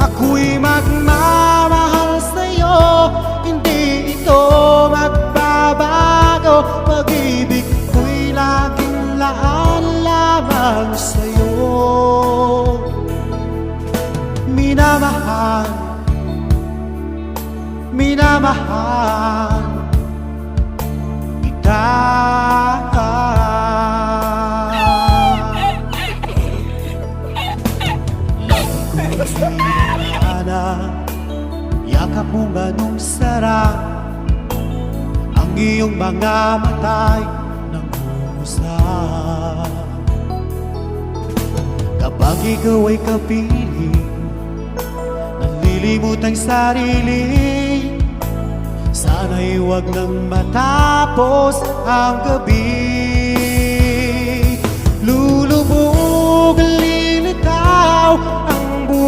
Ako'y magmamahal sa'yo, hindi ito magbabago. Pag-ibig ko'y laging laan lamang sa'yo. Minamahal, minamahal kita. Yakap mo ganong sarap, ang iyong mga mata'y nag-uusap. Kapag ikaw ay kapiling, nalilimot ang sarili. Sana'y huwag nang matapos ang gabi. Lulubog, lilitaw